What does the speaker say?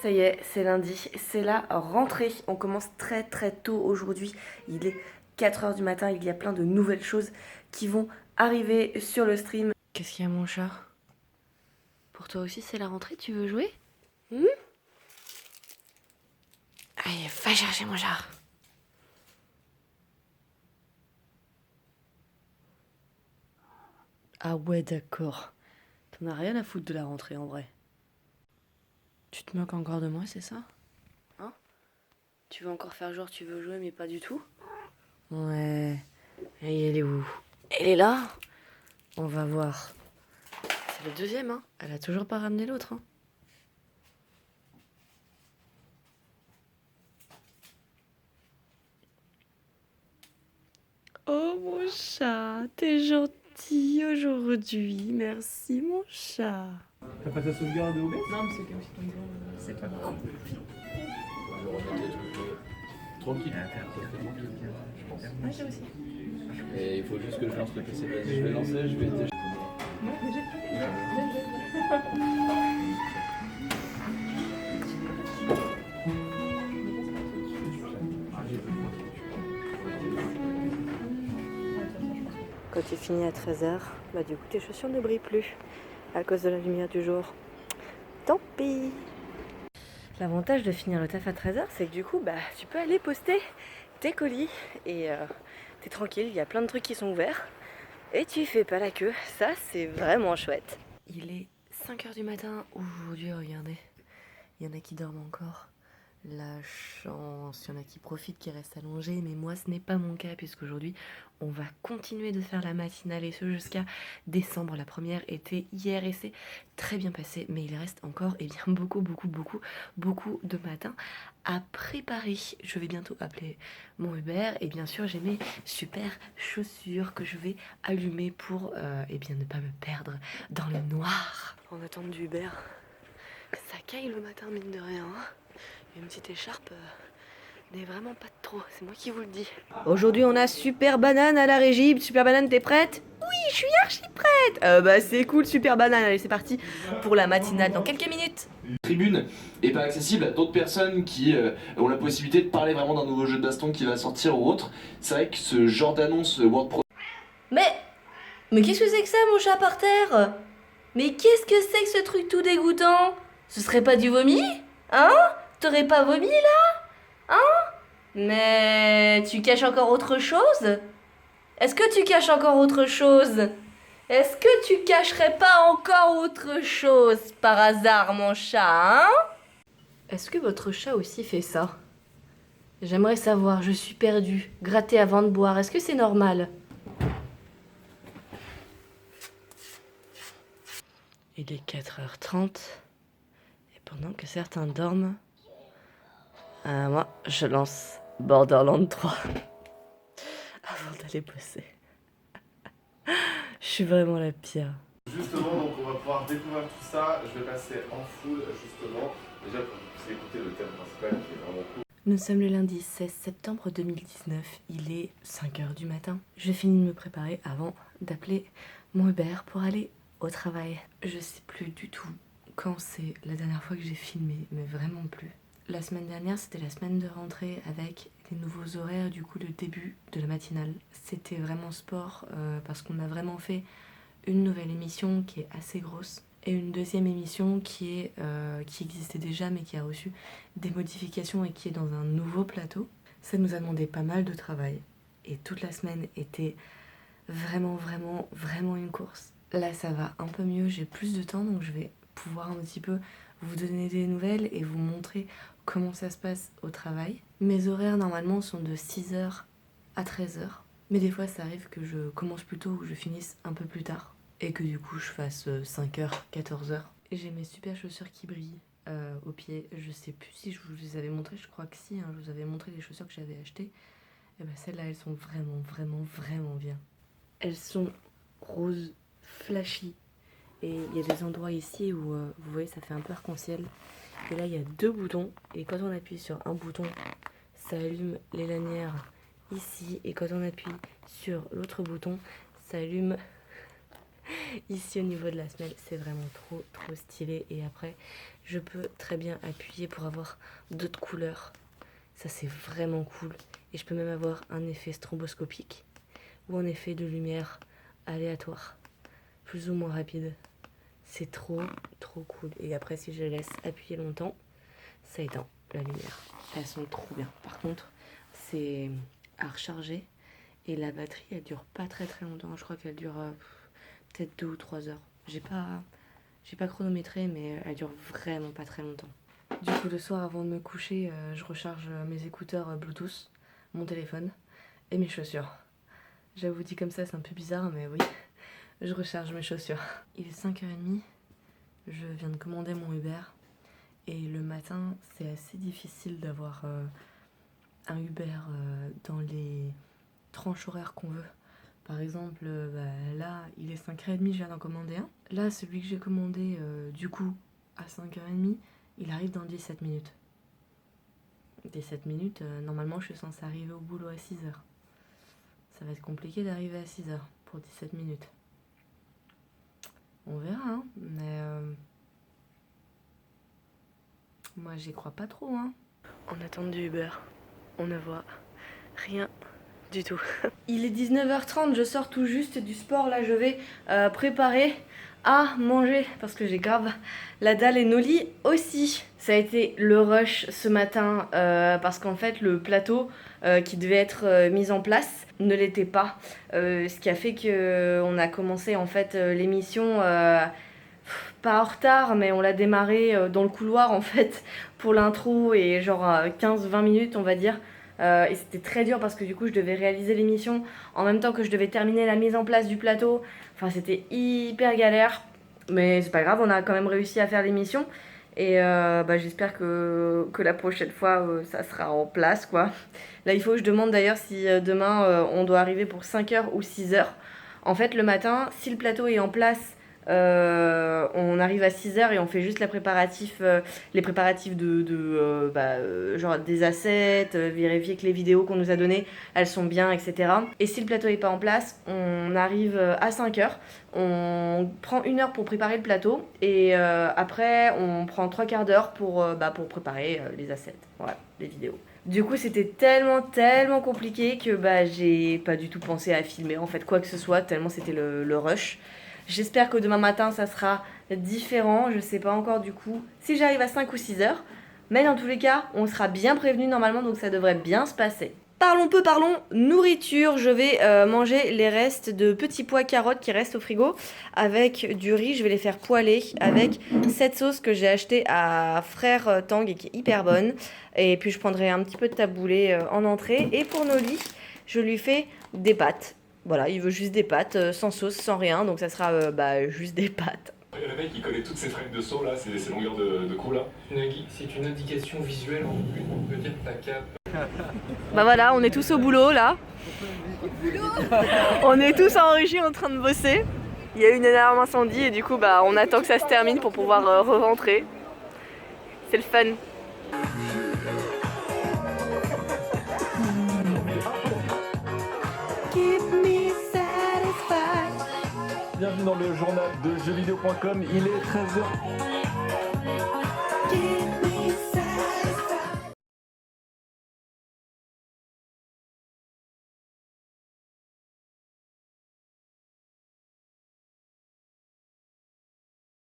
Ça y est, c'est lundi, c'est la rentrée. On commence très très tôt aujourd'hui. Il est 4 heures du matin, il y a plein de nouvelles choses qui vont arriver sur le stream. Qu'est-ce qu'il y a mon chat? Pour toi aussi c'est la rentrée, tu veux jouer? Allez, va chercher mon chat. Ah ouais, d'accord. T'en as rien à foutre de la rentrée en vrai. Tu te moques encore de moi, c'est ça? Hein? Tu veux encore faire genre tu veux jouer mais pas du tout? Ouais. Et elle est où? Elle est là? On va voir. C'est le deuxième, hein. Elle a toujours pas ramené l'autre, hein. Oh mon chat, t'es gentil aujourd'hui. Merci mon chat. T'as pas ta sauvegarde OBS? Non, mais c'est comme si ton c'est pas grave. Tranquille. Ouais, ça aussi. Et il faut juste que je lance le PC. Vas-y, je vais lancer, je vais télécharger. Quand tu finis à 13h, bah du coup tes chaussures ne brillent plus à cause de la lumière du jour. Tant pis. L'avantage de finir le taf à 13h, c'est que du coup, bah tu peux aller poster tes colis et t'es tranquille, il y a plein de trucs qui sont ouverts et tu fais pas la queue. Ça, c'est vraiment chouette. Il est 5h du matin aujourd'hui, regardez. Il y en a qui dorment encore. La chance, il y en a qui profitent, qui restent allongés, mais moi ce n'est pas mon cas puisqu'aujourd'hui on va continuer de faire la matinale et ce jusqu'à décembre. La première était hier et c'est très bien passé, mais il reste encore beaucoup de matins à préparer. Je vais bientôt appeler mon Uber et bien sûr j'ai mes super chaussures que je vais allumer pour ne pas me perdre dans le noir. En attente du Uber, ça caille le matin mine de rien, hein. Une petite écharpe n'est vraiment pas de trop, c'est moi qui vous le dis. Aujourd'hui on a Super Banane à la régie. Super Banane, t'es prête? Oui, je suis archi prête. Bah c'est cool, Super Banane. Allez, c'est parti pour la matinale dans quelques minutes. Tribune est pas accessible à d'autres personnes qui ont la possibilité de parler vraiment d'un nouveau jeu de baston qui va sortir ou autre. C'est vrai que ce genre d'annonce World Pro... Mais qu'est-ce que c'est que ça, mon chat par terre? Mais qu'est-ce que c'est que ce truc tout dégoûtant? Ce serait pas du vomi? Hein? T'aurais pas vomi là? Hein? Mais tu caches encore autre chose? Est-ce que tu caches encore autre chose? Est-ce que tu cacherais pas encore autre chose par hasard, mon chat, hein? Est-ce que votre chat aussi fait ça? J'aimerais savoir, je suis perdue. Gratter avant de boire, est-ce que c'est normal? Il est 4h30 et pendant que certains dorment, moi je lance Borderlands 3 avant d'aller bosser. Je suis vraiment la pire. Justement, donc on va pouvoir découvrir tout ça. Je vais passer en full, justement. Déjà pour que vous puissiez écouter le thème principal qui est vraiment cool. Nous sommes le lundi 16 septembre 2019. Il est 5h du matin. Je finis de me préparer avant d'appeler mon Uber pour aller au travail. Je sais plus du tout quand c'est la dernière fois que j'ai filmé, mais vraiment plus. La semaine dernière, c'était la semaine de rentrée avec les nouveaux horaires, du coup le début de la matinale. C'était vraiment sport parce qu'on a vraiment fait une nouvelle émission qui est assez grosse et une deuxième émission qui existait déjà mais qui a reçu des modifications et qui est dans un nouveau plateau. Ça nous a demandé pas mal de travail et toute la semaine était vraiment une course. Là ça va un peu mieux, j'ai plus de temps donc je vais pouvoir un petit peu vous donner des nouvelles et vous montrer comment ça se passe au travail. Mes horaires normalement sont de 6h à 13h. Mais des fois ça arrive que je commence plus tôt ou je finisse un peu plus tard. Et que du coup je fasse 5h, 14h. Et j'ai mes super chaussures qui brillent aux pieds. Je sais plus si je vous les avais montrées, je crois que si, hein, je vous avais montré les chaussures que j'avais achetées. Et ben celles-là elles sont vraiment bien. Elles sont roses, flashy. Et il y a des endroits ici où vous voyez ça fait un peu arc-en-ciel. Et là il y a deux boutons et quand on appuie sur un bouton ça allume les lanières ici et quand on appuie sur l'autre bouton ça allume Ici au niveau de la semelle, c'est vraiment trop stylé. Et après, je peux très bien appuyer pour avoir d'autres couleurs. Ça c'est vraiment cool. Et je peux même avoir un effet stroboscopique ou un effet de lumière aléatoire, plus ou moins rapide. C'est trop cool. Et après, si je laisse appuyer longtemps, ça éteint la lumière. Elles sont trop bien. Par contre, c'est à recharger. Et la batterie, elle dure pas très longtemps. Je crois qu'elle dure peut-être 2 ou 3 heures. J'ai pas chronométré, mais elle dure vraiment pas très longtemps. Du coup, le soir, avant de me coucher, je recharge mes écouteurs Bluetooth, mon téléphone et mes chaussures. J'avoue, dit comme ça, c'est un peu bizarre, mais oui, je recharge mes chaussures. Il est 5h30, je viens de commander mon Uber. Et le matin, c'est assez difficile d'avoir un Uber dans les tranches horaires qu'on veut. Par exemple, là, il est 5h30, je viens d'en commander un. Là, celui que j'ai commandé, du coup, à 5h30, il arrive dans 17 minutes. 17 minutes, normalement, je suis censée arriver au boulot à 6h. Ça va être compliqué d'arriver à 6h pour 17 minutes. On verra, hein, mais moi, j'y crois pas trop, hein. En attente du Uber, on ne voit rien du tout. Il est 19h30, je sors tout juste du sport. Là, je vais préparer à manger parce que j'ai grave la dalle et Noli aussi. Ça a été le rush ce matin parce qu'en fait, le plateau qui devait être mis en place ne l'était pas. Ce qui a fait qu'on a commencé en fait l'émission pas en retard, mais on l'a démarré dans le couloir en fait pour l'intro et genre 15-20 minutes on va dire. Et c'était très dur parce que du coup je devais réaliser l'émission en même temps que je devais terminer la mise en place du plateau. Enfin c'était hyper galère, mais c'est pas grave, on a quand même réussi à faire l'émission. Et j'espère que la prochaine fois ça sera en place quoi. Là il faut que je demande d'ailleurs si demain on doit arriver pour 5h ou 6h. En fait le matin, si le plateau est en place, on arrive à 6h et on fait juste les préparatifs genre des assets, vérifier que les vidéos qu'on nous a données elles sont bien, etc. Et si le plateau est pas en place, on arrive à 5h, on prend 1 heure pour préparer le plateau et après on prend 3/4 d'heure pour préparer les assets, voilà, les vidéos. Du coup c'était tellement compliqué que j'ai pas du tout pensé à filmer en fait quoi que ce soit, tellement c'était le rush. J'espère que demain matin ça sera différent, je sais pas encore du coup si j'arrive à 5 ou 6 heures. Mais dans tous les cas, on sera bien prévenu normalement, donc ça devrait bien se passer. Parlons nourriture. Je vais manger les restes de petits pois carottes qui restent au frigo avec du riz. Je vais les faire poêler avec cette sauce que j'ai achetée à Frère Tang et qui est hyper bonne. Et puis je prendrai un petit peu de taboulé en entrée. Et pour Noli, je lui fais des pâtes. Voilà, il veut juste des pâtes, sans sauce, sans rien, donc ça sera juste des pâtes. Le mec il connaît toutes ces frames de saut là, ces longueurs de cou là. C'est une indication visuelle, on peut dire que ta cape. Bah voilà, on est tous au boulot là. On est tous en régie en train de bosser. Il y a eu une énorme incendie et du coup on attend que ça se termine pour pouvoir re-rentrer. C'est le fun. Bienvenue dans le journal de jeuxvideo.com, il est 13h.